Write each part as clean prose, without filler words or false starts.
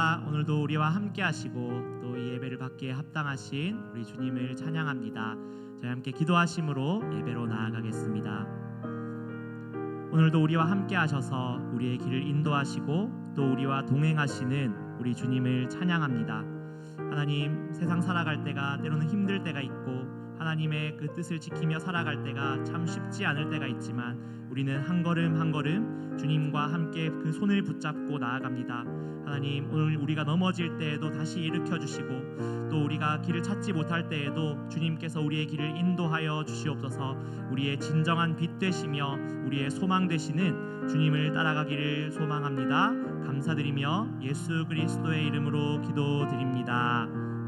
감사합니다. 오늘도 우리와 함께 하시고 또 이 예배를 받기에 합당하신 우리 주님을 찬양합니다. 저희 함께 기도하심으로 예배로 나아가겠습니다. 오늘도 우리와 함께 하셔서 우리의 길을 인도하시고 또 우리와 동행하시는 우리 주님을 찬양합니다. 하나님, 세상 살아갈 때가 때로는 힘들 때가 있고 하나님의 그 뜻을 지키며 살아갈 때가 참 쉽지 않을 때가 있지만 우리는 한 걸음 한 걸음 주님과 함께 그 손을 붙잡고 나아갑니다. 하나님, 오늘 우리가 넘어질 때에도 다시 일으켜 주시고 또 우리가 길을 찾지 못할 때에도 주님께서 우리의 길을 인도하여 주시옵소서. 우리의 진정한 빛 되시며 우리의 소망 되시는 주님을 따라가기를 소망합니다. 감사드리며 예수 그리스도의 이름으로 기도드립니다.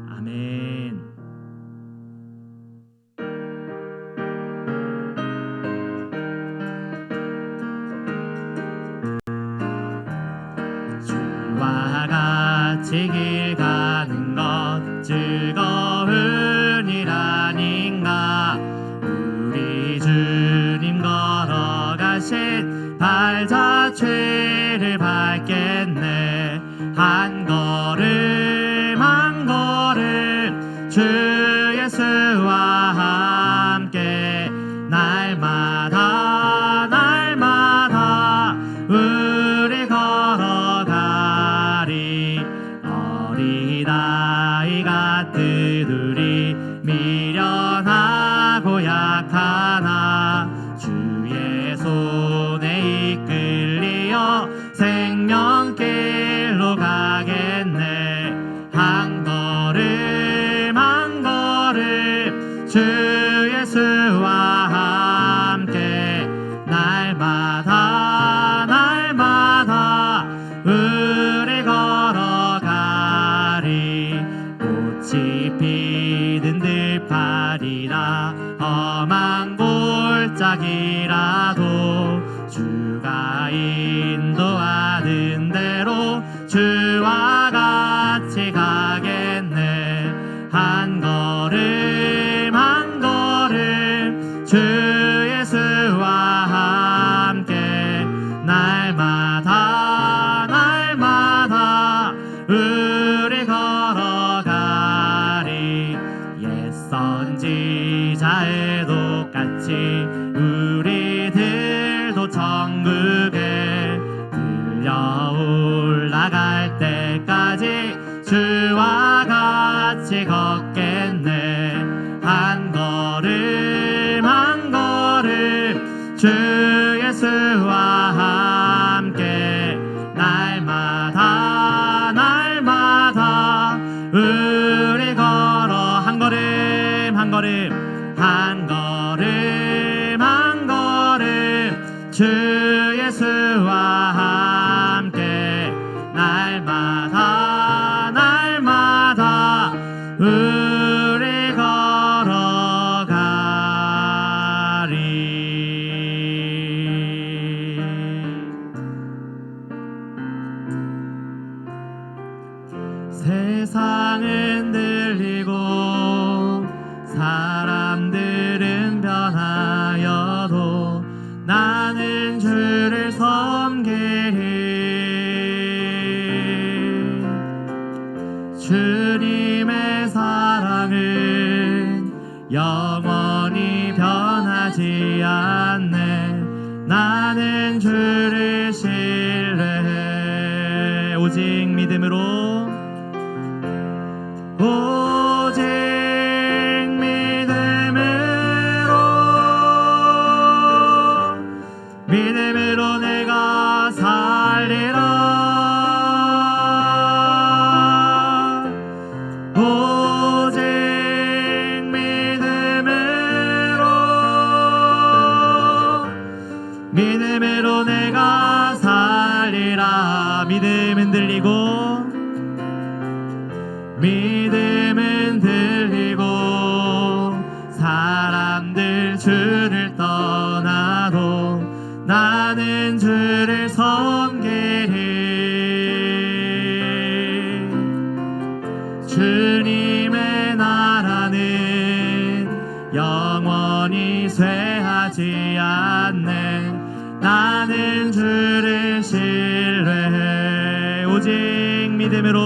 아멘. 주와 같이 길 가는 것 즐거운 일 아닌가. 우리 주님 걸어가신 발자취를 밟겠네. 한 걸음 한 걸음 주 예수와 함께 날마다 날마다 우리 걸어가리. 어린아이 같은 우리 미련하고 약하나 주의 손에 이끌리어 생명길로 가겠네. 한 걸음 한 걸음 주 예수와 함께 날마다 날마다 우리 걸어가리. 꽃이 피는 들판이나 험한 골짜기라도 주가 인도하는 대로 주와 같이 가겠네. 한 걸음 한 걸음 주 예수와 함께 날마다 날마다 우리 걸어가리. 옛 선지자의 똑같이 우리들도 천국에 들려 올라갈 때까지 주와 같이 걷겠네. 한 걸음 한 걸음 주 예수와 함께 날마다 날마다 우리 걸어 한 걸음 한 걸음 한 걸음 한 걸음 주 예수와 함께 날마다 날마다 우리 걸어가리. 세상은 들리고 사람들은 변하여도 나는 주를 섬기리. 주님의 사랑은 영원히 변하지 않네. 나는 주를 신뢰해. 오직 믿음으로 오직 믿음으로 내가 살리라. 오직 믿음으로 내가 살리라. 믿음은 들리고 믿음은 들리고 사람들 주를 떠나도 나는 주를 섬기리. 주님의 나라는 영원히 쇠하지 않네. 나는 주를 신뢰해. 오직 믿음으로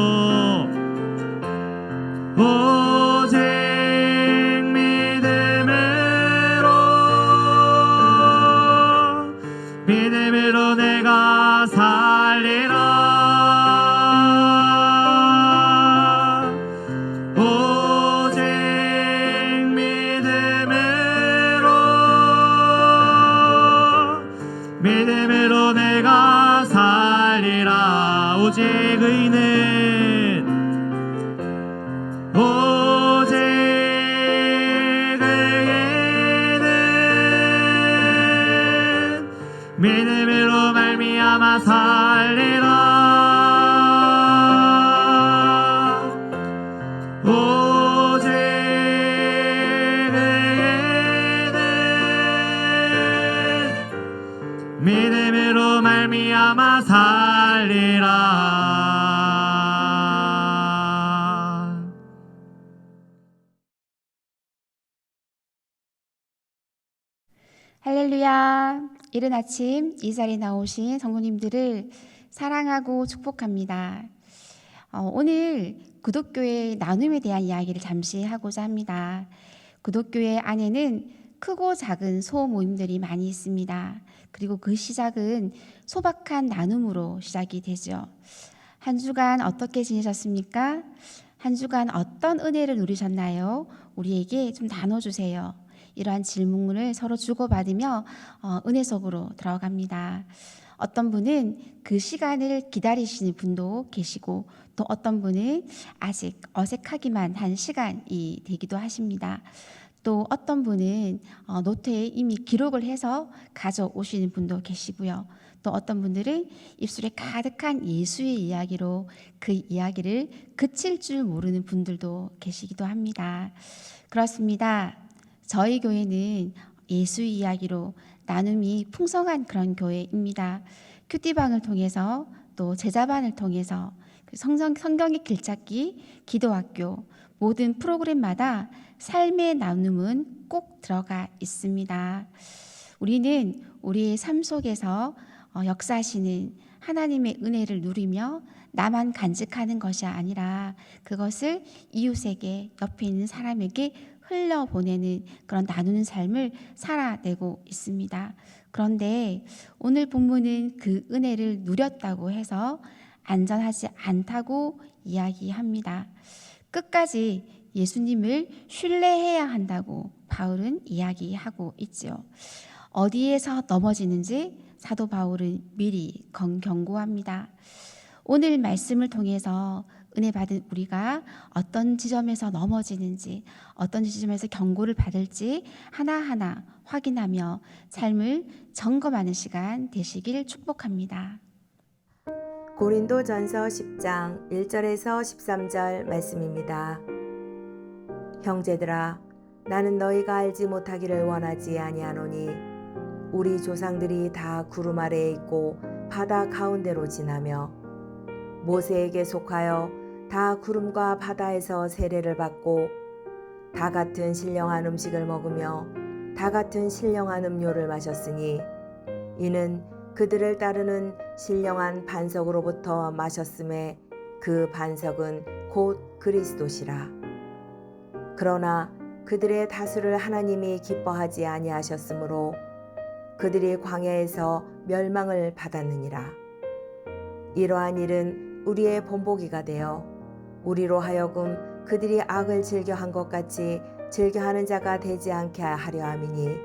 살리라. 오직 내게는 믿음으로 말미암아 살리라. 할렐루야. 이른 아침 이 자리에 나오신 성도님들을 사랑하고 축복합니다. 오늘 구독교회 나눔에 대한 이야기를 잠시 하고자 합니다. 구독교회 안에는 크고 작은 소모임들이 많이 있습니다. 그리고 그 시작은 소박한 나눔으로 시작이 되죠. 한 주간 어떻게 지내셨습니까? 한 주간 어떤 은혜를 누리셨나요? 우리에게 좀 나눠주세요. 이러한 질문을 서로 주고받으며 은혜 속으로 들어갑니다. 어떤 분은 그 시간을 기다리시는 분도 계시고 또 어떤 분은 아직 어색하기만 한 시간이 되기도 하십니다. 또 어떤 분은 노트에 이미 기록을 해서 가져오시는 분도 계시고요. 또 어떤 분들은 입술에 가득한 예수의 이야기로 그 이야기를 그칠 줄 모르는 분들도 계시기도 합니다. 그렇습니다. 저희 교회는 예수 이야기로 나눔이 풍성한 그런 교회입니다. 큐티방을 통해서 또 제자반을 통해서 성경의 길찾기, 기도학교 모든 프로그램마다 삶의 나눔은 꼭 들어가 있습니다. 우리는 우리의 삶 속에서 역사하시는 하나님의 은혜를 누리며 나만 간직하는 것이 아니라 그것을 이웃에게 옆에 있는 사람에게 흘려보내는 그런 나누는 삶을 살아내고 있습니다. 그런데 오늘 본문은 그 은혜를 누렸다고 해서 안전하지 않다고 이야기합니다. 끝까지 예수님을 신뢰해야 한다고 바울은 이야기하고 있죠. 어디에서 넘어지는지 사도 바울은 미리 경고합니다. 오늘 말씀을 통해서 은혜 받은 우리가 어떤 지점에서 넘어지는지, 어떤 지점에서 경고를 받을지 하나하나 확인하며 삶을 점검하는 시간 되시길 축복합니다. 고린도전서 10장 1절에서 13절 말씀입니다. 형제들아, 나는 너희가 알지 못하기를 원하지 아니하노니 우리 조상들이 다 구름 아래에 있고 바다 가운데로 지나며 모세에게 속하여 다 구름과 바다에서 세례를 받고 다 같은 신령한 음식을 먹으며 다 같은 신령한 음료를 마셨으니 이는 그들을 따르는 신령한 반석으로부터 마셨음에 그 반석은 곧 그리스도시라. 그러나 그들의 다수를 하나님이 기뻐하지 아니하셨으므로 그들이 광야에서 멸망을 받았느니라. 이러한 일은 우리의 본보기가 되어 우리로 하여금 그들이 악을 즐겨한 것 같이 즐겨하는 자가 되지 않게 하려 함이니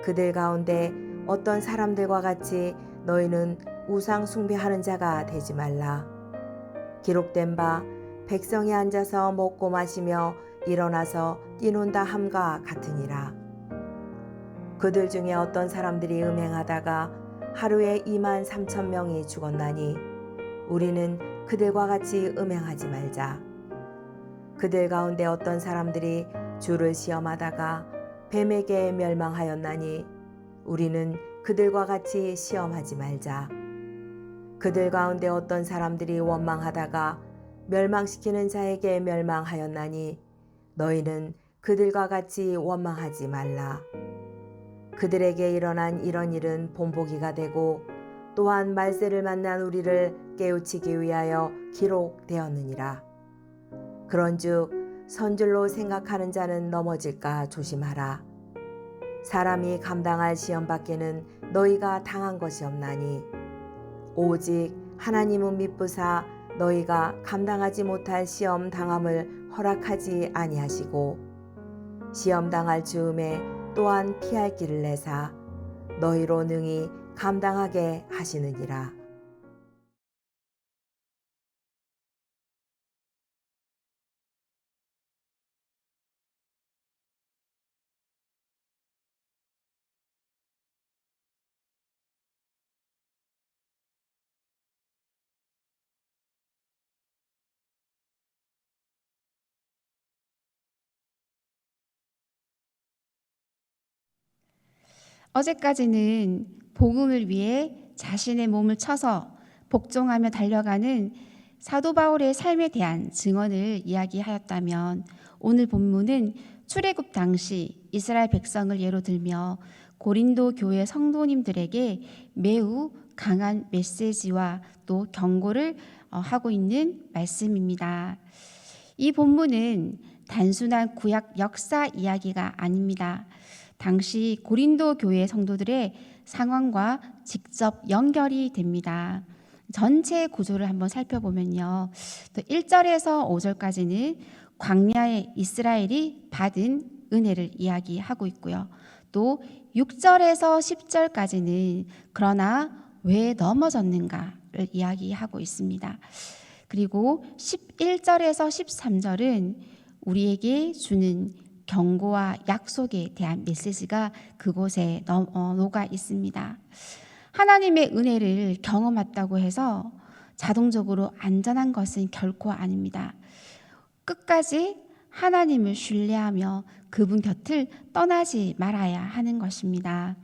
그들 가운데 어떤 사람들과 같이 너희는 우상 숭배하는 자가 되지 말라. 기록된 바 백성이 앉아서 먹고 마시며 일어나서 뛰논다 함과 같으니라. 그들 중에 어떤 사람들이 음행하다가 하루에 23,000명이 죽었나니 우리는 그들과 같이 음행하지 말자. 그들 가운데 어떤 사람들이 주를 시험하다가 뱀에게 멸망하였나니 우리는 그들과 같이 시험하지 말자. 그들 가운데 어떤 사람들이 원망하다가 멸망시키는 자에게 멸망하였나니 너희는 그들과 같이 원망하지 말라. 그들에게 일어난 이런 일은 본보기가 되고 또한 말세를 만난 우리를 깨우치기 위하여 기록되었느니라. 그런즉 선줄로 생각하는 자는 넘어질까 조심하라. 사람이 감당할 시험 밖에는 너희가 당한 것이 없나니 오직 하나님은 미쁘사 너희가 감당하지 못할 시험 당함을 허락하지 아니하시고 시험 당할 즈음에 또한 피할 길을 내사 너희로 능히 감당하게 하시느니라. 어제까지는 복음을 위해 자신의 몸을 쳐서 복종하며 달려가는 사도 바울의 삶에 대한 증언을 이야기하였다면, 오늘 본문은 출애굽 당시 이스라엘 백성을 예로 들며 고린도 교회 성도님들에게 매우 강한 메시지와 또 경고를 하고 있는 말씀입니다. 이 본문은 단순한 구약 역사 이야기가 아닙니다. 당시 고린도 교회 성도들의 상황과 직접 연결이 됩니다. 전체 구조를 한번 살펴보면요. 또 1절에서 5절까지는 광야의 이스라엘이 받은 은혜를 이야기하고 있고요. 또 6절에서 10절까지는 그러나 왜 넘어졌는가를 이야기하고 있습니다. 그리고 11절에서 13절은 우리에게 주는 경고와 약속에 대한 메시지가 그곳에 녹아 있습니다. 하나님의 은혜를 경험했다고 해서 자동적으로 안전한 것은 결코 아닙니다. 끝까지 하나님을 신뢰하며 그분 곁을 떠나지 말아야 하는 것입니다.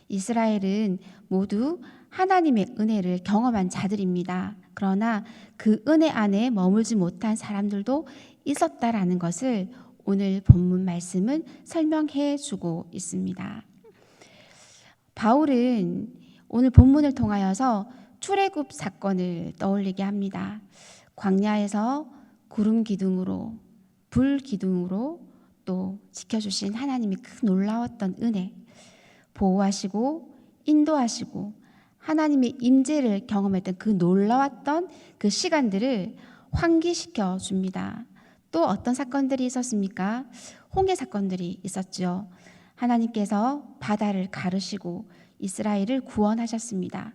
이스라엘은 모두 하나님의 은혜를 경험한 자들입니다. 그러나 그 은혜 안에 머물지 못한 사람들도 있었다라는 것을 오늘 본문 말씀은 설명해 주고 있습니다. 바울은 오늘 본문을 통하여서 출애굽 사건을 떠올리게 합니다. 광야에서 구름 기둥으로, 불 기둥으로 또 지켜주신 하나님의 그 놀라웠던 은혜, 보호하시고 인도하시고 하나님의 임재를 경험했던 그 놀라웠던 그 시간들을 환기시켜 줍니다. 또 어떤 사건들이 있었습니까? 홍해 사건들이 있었죠. 하나님께서 바다를 가르시고 이스라엘을 구원하셨습니다.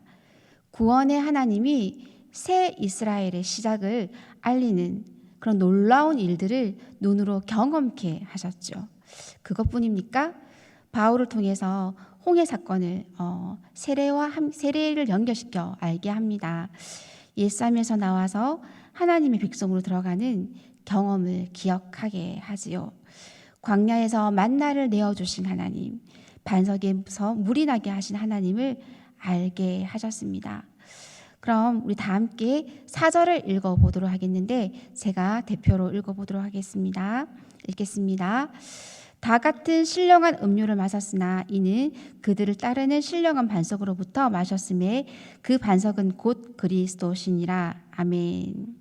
구원의 하나님이 새 이스라엘의 시작을 알리는 그런 놀라운 일들을 눈으로 경험케 하셨죠. 그것뿐입니까? 바울을 통해서 홍해 사건을 세례를 연결시켜 알게 합니다. 옛사람에서 나와서 하나님의 백성으로 들어가는 경험을 기억하게 하지요. 광야에서 만나를 내어주신 하나님, 반석에서 물이 나게 하신 하나님을 알게 하셨습니다. 그럼 우리 다 함께 4절을 읽어보도록 하겠는데, 제가 대표로 읽어보도록 하겠습니다. 읽겠습니다. 다 같은 신령한 음료를 마셨으나 이는 그들을 따르는 신령한 반석으로부터 마셨음에 그 반석은 곧 그리스도시니라. 아멘.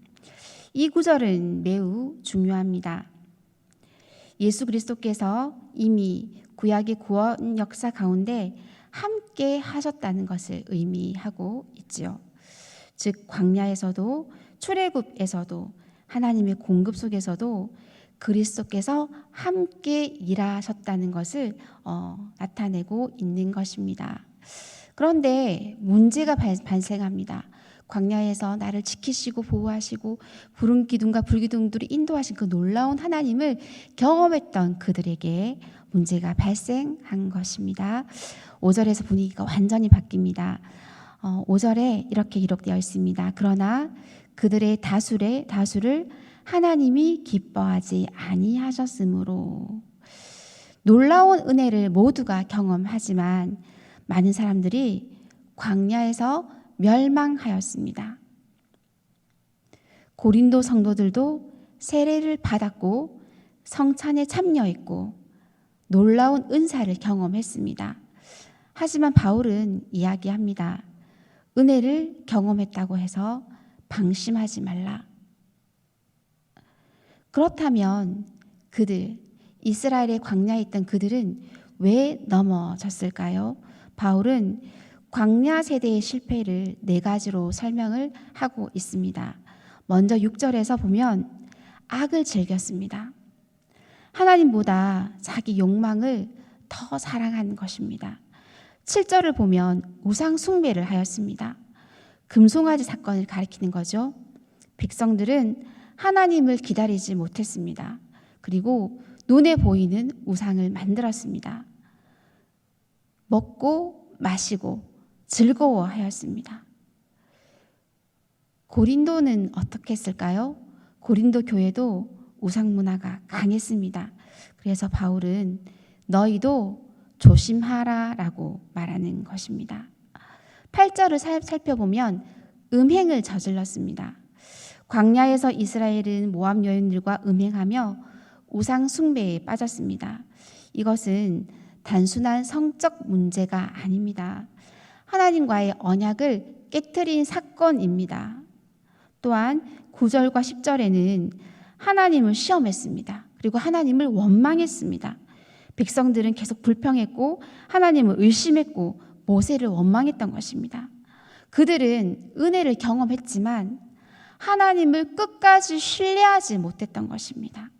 이 구절은 매우 중요합니다. 예수 그리스도께서 이미 구약의 구원 역사 가운데 함께 하셨다는 것을 의미하고 있지요. 즉 광야에서도 출애굽에서도 하나님의 공급 속에서도 그리스도께서 함께 일하셨다는 것을 나타내고 있는 것입니다. 그런데 문제가 발생합니다. 광야에서 나를 지키시고 보호하시고 구름 기둥과 불 기둥들이 인도하신 그 놀라운 하나님을 경험했던 그들에게 문제가 발생한 것입니다. 5절에서 분위기가 완전히 바뀝니다. 5절에 이렇게 기록되어 있습니다. 그러나 그들의 다수를 하나님이 기뻐하지 아니하셨으므로. 놀라운 은혜를 모두가 경험하지만 많은 사람들이 광야에서 멸망하였습니다. 고린도 성도들도 세례를 받았고 성찬에 참여했고 놀라운 은사를 경험했습니다. 하지만 바울은 이야기합니다. 은혜를 경험했다고 해서 방심하지 말라. 그렇다면 이스라엘의 광야에 있던 그들은 왜 넘어졌을까요? 바울은 광야 세대의 실패를 4가지로 설명을 하고 있습니다. 먼저 6절에서 보면 악을 즐겼습니다. 하나님보다 자기 욕망을 더 사랑한 것입니다. 7절을 보면 우상 숭배를 하였습니다. 금송아지 사건을 가리키는 거죠. 백성들은 하나님을 기다리지 못했습니다. 그리고 눈에 보이는 우상을 만들었습니다. 먹고 마시고 즐거워하였습니다. 고린도는 어떻게 했을까요? 고린도 교회도 우상 문화가 강했습니다. 그래서 바울은 너희도 조심하라라고 말하는 것입니다. 8절을 살펴보면 음행을 저질렀습니다. 광야에서 이스라엘은 모압 여인들과 음행하며 우상 숭배에 빠졌습니다. 이것은 단순한 성적 문제가 아닙니다. 하나님과의 언약을 깨트린 사건입니다. 또한 9절과 10절에는 하나님을 시험했습니다. 그리고 하나님을 원망했습니다. 백성들은 계속 불평했고 하나님을 의심했고 모세를 원망했던 것입니다. 그들은 은혜를 경험했지만 하나님을 끝까지 신뢰하지 못했던 것입니다.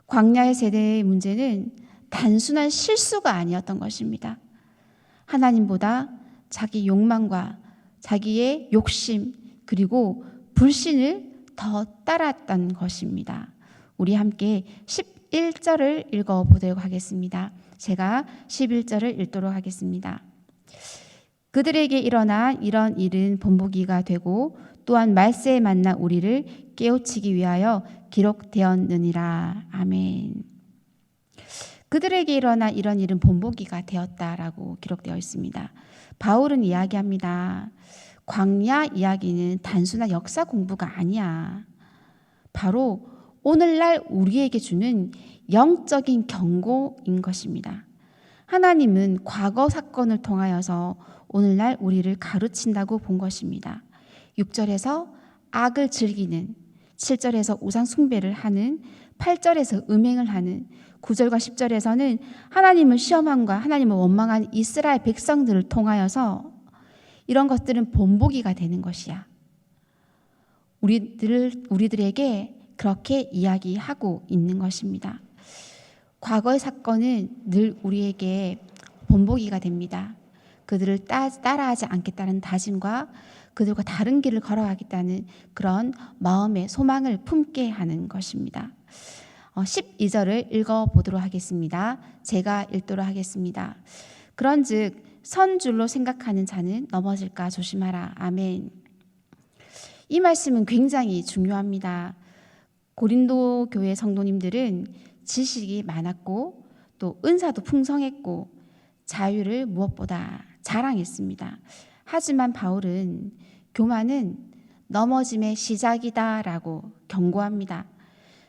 광야의 세대의 문제는 단순한 실수가 아니었던 것입니다. 하나님보다 자기 욕망과 자기의 욕심 그리고 불신을 더 따랐던 것입니다. 우리 함께 11절을 읽어보도록 하겠습니다. 제가 11절을 읽도록 하겠습니다. 그들에게 일어나 이런 일은 본보기가 되고 또한 말세에 만나 우리를 깨우치기 위하여 기록되었느니라. 아멘. 그들에게 일어나 이런 일은 본보기가 되었다라고 기록되어 있습니다. 바울은 이야기합니다. 광야 이야기는 단순한 역사 공부가 아니야. 바로 오늘날 우리에게 주는 영적인 경고인 것입니다. 하나님은 과거 사건을 통하여서 오늘날 우리를 가르친다고 본 것입니다. 6절에서 악을 즐기는, 7절에서 우상 숭배를 하는, 8절에서 음행을 하는, 9절과 10절에서는 하나님을 시험함과 하나님을 원망한 이스라엘 백성들을 통하여서 이런 것들은 본보기가 되는 것이야. 우리들에게 그렇게 이야기하고 있는 것입니다. 과거의 사건은 늘 우리에게 본보기가 됩니다. 그들을 따라하지 않겠다는 다짐과 그들과 다른 길을 걸어가겠다는 그런 마음의 소망을 품게 하는 것입니다. 12절을 읽어보도록 하겠습니다. 제가 읽도록 하겠습니다. 그런즉 선 줄로 생각하는 자는 넘어질까 조심하라. 아멘. 이 말씀은 굉장히 중요합니다. 고린도 교회 성도님들은 지식이 많았고 또 은사도 풍성했고 자유를 무엇보다 자랑했습니다. 하지만 바울은 교만은 넘어짐의 시작이다라고 경고합니다.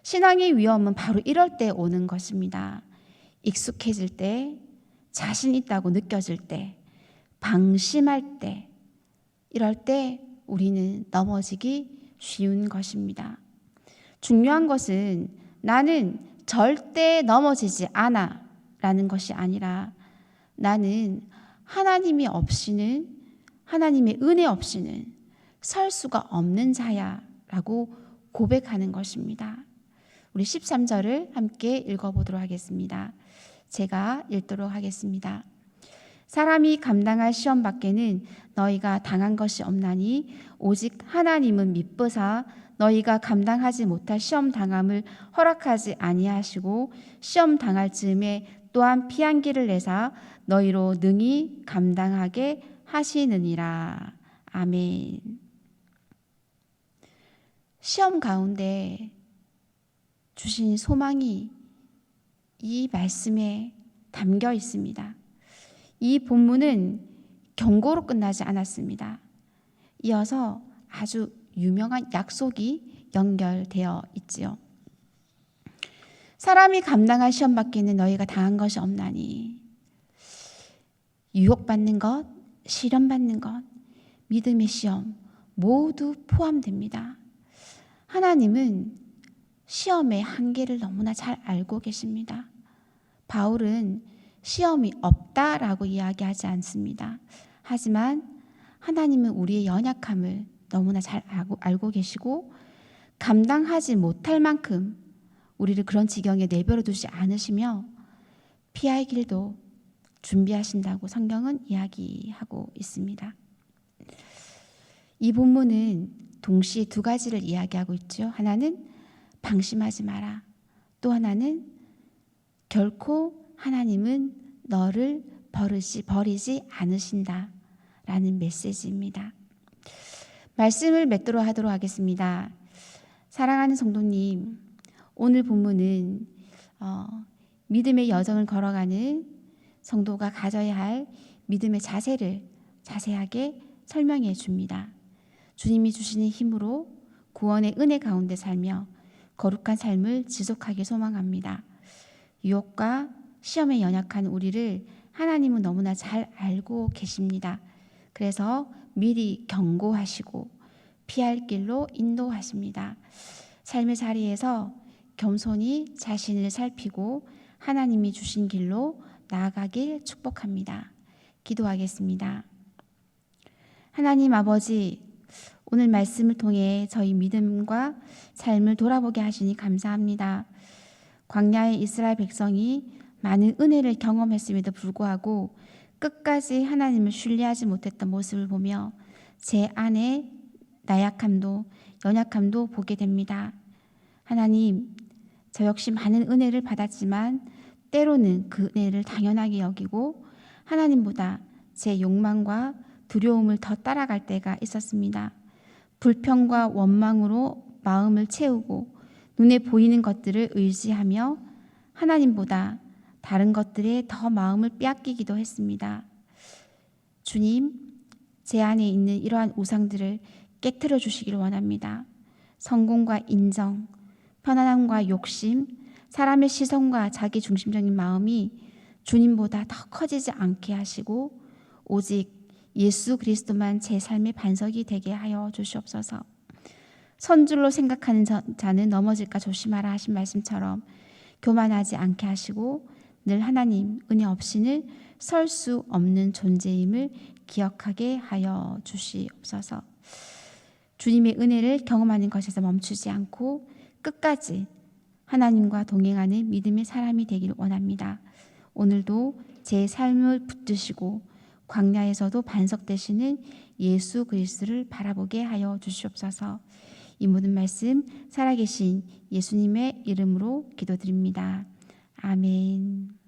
신앙의 위험은 바로 이럴 때 오는 것입니다. 익숙해질 때, 자신 있다고 느껴질 때, 방심할 때, 이럴 때 우리는 넘어지기 쉬운 것입니다. 중요한 것은 나는 절대 넘어지지 않아 라는 것이 아니라 나는 하나님이 없이는, 하나님의 은혜 없이는 설 수가 없는 자야 라고 고백하는 것입니다. 우리 13절을 함께 읽어보도록 하겠습니다. 제가 읽도록 하겠습니다. 사람이 감당할 시험 밖에는 너희가 당한 것이 없나니 오직 하나님은 미쁘사 너희가 감당하지 못할 시험 당함을 허락하지 아니하시고 시험 당할 즈음에 또한 피한 길을 내사 너희로 능히 감당하게 하시느니라. 아멘. 시험 가운데 주신 소망이 이 말씀에 담겨 있습니다. 이 본문은 경고로 끝나지 않았습니다. 이어서 아주 유명한 약속이 연결되어 있지요. 사람이 감당할 시험 밖에는 너희가 당한 것이 없나니. 유혹받는 것, 시련받는 것, 믿음의 시험 모두 포함됩니다. 하나님은 시험의 한계를 너무나 잘 알고 계십니다. 바울은 시험이 없다라고 이야기하지 않습니다. 하지만 하나님은 우리의 연약함을 너무나 잘 알고 계시고 감당하지 못할 만큼 우리를 그런 지경에 내버려 두지 않으시며 피할 길도 준비하신다고 성경은 이야기하고 있습니다. 이 본문은 동시에 두 가지를 이야기하고 있죠. 하나는 방심하지 마라. 또 하나는 결코 하나님은 너를 버리지 않으신다 라는 메시지입니다. 말씀을 맺도록 하도록 하겠습니다. 사랑하는 성도님, 오늘 본문은 믿음의 여정을 걸어가는 성도가 가져야 할 믿음의 자세를 자세하게 설명해 줍니다. 주님이 주시는 힘으로 구원의 은혜 가운데 살며 거룩한 삶을 지속하기 소망합니다. 유혹과 시험에 연약한 우리를 하나님은 너무나 잘 알고 계십니다. 그래서 미리 경고하시고 피할 길로 인도하십니다. 삶의 자리에서 겸손히 자신을 살피고 하나님이 주신 길로 나아가길 축복합니다. 기도하겠습니다. 하나님 아버지, 오늘 말씀을 통해 저희 믿음과 삶을 돌아보게 하시니 감사합니다. 광야의 이스라엘 백성이 많은 은혜를 경험했음에도 불구하고 끝까지 하나님을 신뢰하지 못했던 모습을 보며 제 안에 나약함도 연약함도 보게 됩니다. 하나님, 저 역시 많은 은혜를 받았지만 때로는 그 은혜를 당연하게 여기고 하나님보다 제 욕망과 두려움을 더 따라갈 때가 있었습니다. 불평과 원망으로 마음을 채우고 눈에 보이는 것들을 의지하며 하나님보다 다른 것들에 더 마음을 빼앗기기도 했습니다. 주님, 제 안에 있는 이러한 우상들을 깨트려 주시기를 원합니다. 성공과 인정, 편안함과 욕심, 사람의 시선과 자기 중심적인 마음이 주님보다 더 커지지 않게 하시고 오직 예수 그리스도만 제 삶의 반석이 되게 하여 주시옵소서. 선줄로 생각하는 자는 넘어질까 조심하라 하신 말씀처럼 교만하지 않게 하시고 늘 하나님 은혜 없이는 설 수 없는 존재임을 기억하게 하여 주시옵소서. 주님의 은혜를 경험하는 것에서 멈추지 않고 끝까지 하나님과 동행하는 믿음의 사람이 되기를 원합니다. 오늘도 제 삶을 붙드시고 광야에서도 반석 되시는 예수 그리스도를 바라보게 하여 주시옵소서. 이 모든 말씀 살아계신 예수님의 이름으로 기도드립니다. 아멘.